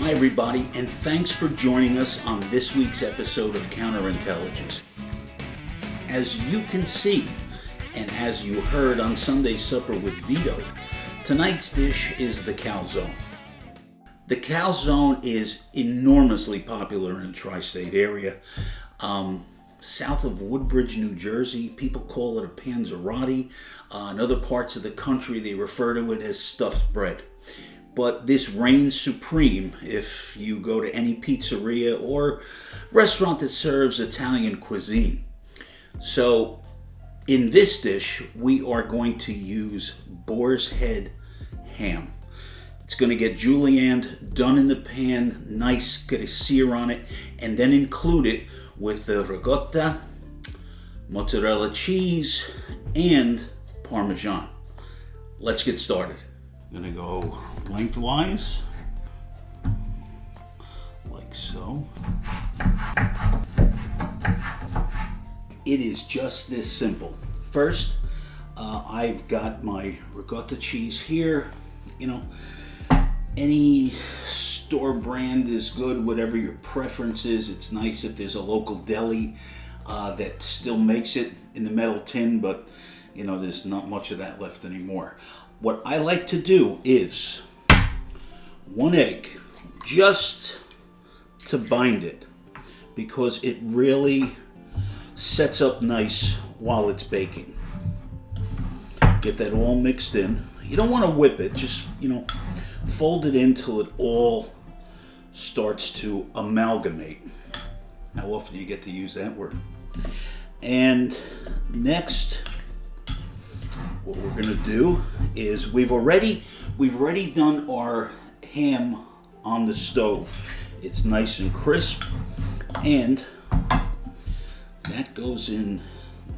Hi everybody, and thanks for joining us on this week's episode of Counterintelligence. As you can see, and as you heard on Sunday Supper with Vito, tonight's dish is the calzone. The calzone is enormously popular in the tri-state area. South of Woodbridge, New Jersey, people call it a panzerotti. In other parts of the country, they refer to it as stuffed bread. But this reigns supreme if you go to any pizzeria or restaurant that serves Italian cuisine. So, in this dish, we are going to use boar's head ham. It's going to get julienned, done in the pan, nice, get a sear on it, and then include it with the ricotta, mozzarella cheese, and Parmesan. Let's get started. I'm going to go lengthwise, like so. It is just this simple. First, I've got my ricotta cheese here. You know, any store brand is good, whatever your preference is. It's nice if there's a local deli that still makes it in the metal tin, but you know, there's not much of that left anymore. What I like to do is 1 egg, just to bind it, because it really sets up nice while it's baking. Get that all mixed in. You don't want to whip it, just, you know, fold it in till it all starts to amalgamate. How often do you get to use that word? And next, what we're going to do is we've already done our ham on the stove. It's nice and crisp, and that goes in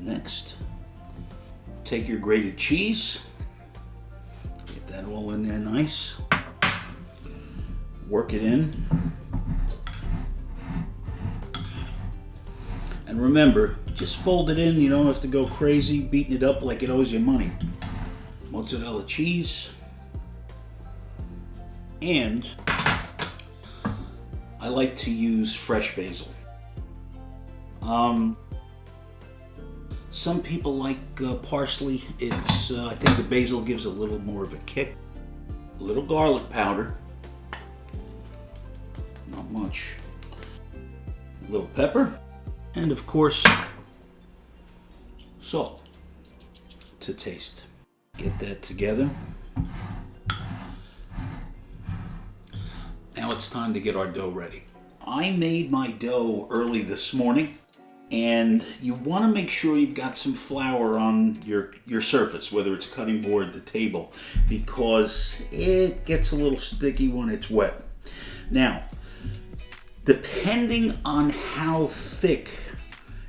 next. Take your grated cheese, get that all in there nice, work it in, and remember, just fold it in. You don't have to go crazy beating it up like it owes you money. Mozzarella cheese, and I like to use fresh basil. Some people like parsley. It's I think the basil gives a little more of a kick. A little garlic powder, not much. A little pepper, and of course, salt to taste. Get that together. Now it's time to get our dough ready. I made my dough early this morning, and you want to make sure you've got some flour on your surface, whether it's a cutting board, the table, because it gets a little sticky when it's wet. Now, depending on how thick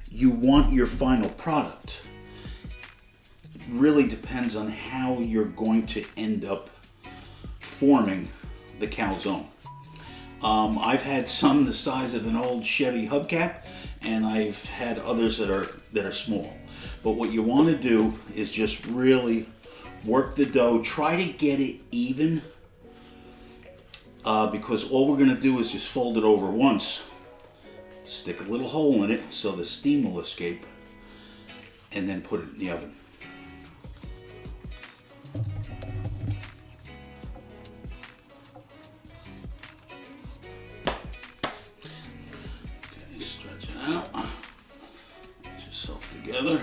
you want your final product, it really depends on how you're going to end up forming the calzone. I've had some the size of an old Chevy hubcap, and I've had others that are small. But what you want to do is just really work the dough. Try to get it even, because all we're going to do is just fold it over once, stick a little hole in it so the steam will escape, and then put it in the oven. Okay, stretch it out. Get yourself together.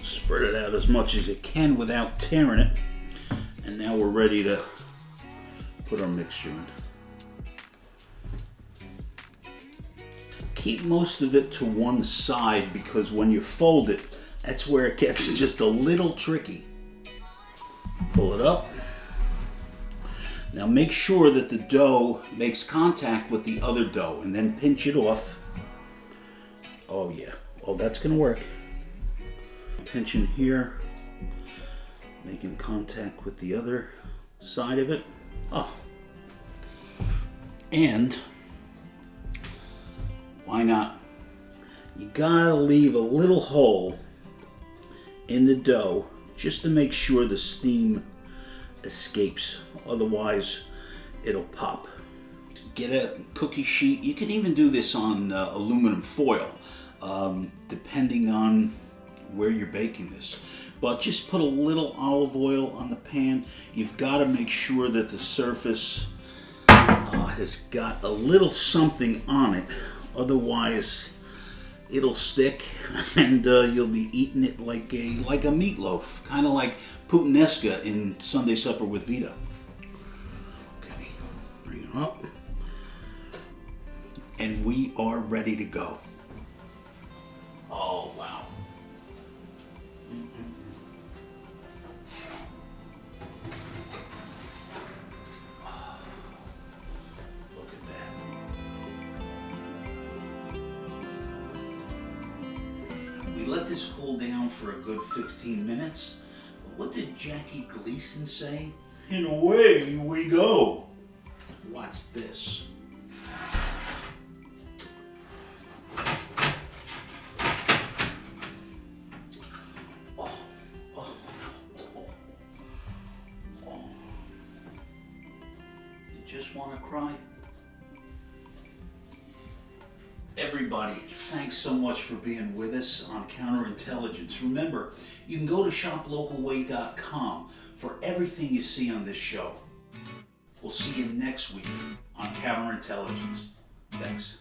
Spread it out as much as you can without tearing it. And now we're ready to put our mixture in. Keep most of it to one side, because when you fold it, that's where it gets just a little tricky. Pull it up. Now make sure that the dough makes contact with the other dough, and then pinch it off. Oh yeah, oh that's gonna work. Pinching here, making contact with the other side of it. Oh, and why not? You gotta leave a little hole in the dough just to make sure the steam escapes. Otherwise, it'll pop. Get a cookie sheet. You can even do this on aluminum foil, depending on where you're baking this. But just put a little olive oil on the pan. You've got to make sure that the surface has got a little something on it. Otherwise, it'll stick, and you'll be eating it like a meatloaf, kind of like puttanesca in Sunday Supper with Vito. Okay, bring it up, and we are ready to go. Oh wow! Look at that. We let this cool down for a good 15 minutes. What did Jackie Gleason say? And away we go. Watch this. Oh, oh, oh, oh. You just want to cry? Everybody, thanks so much for being with us on Counterintelligence. Remember, you can go to shoplocalway.com for everything you see on this show. We'll see you next week on Counterintelligence. Thanks.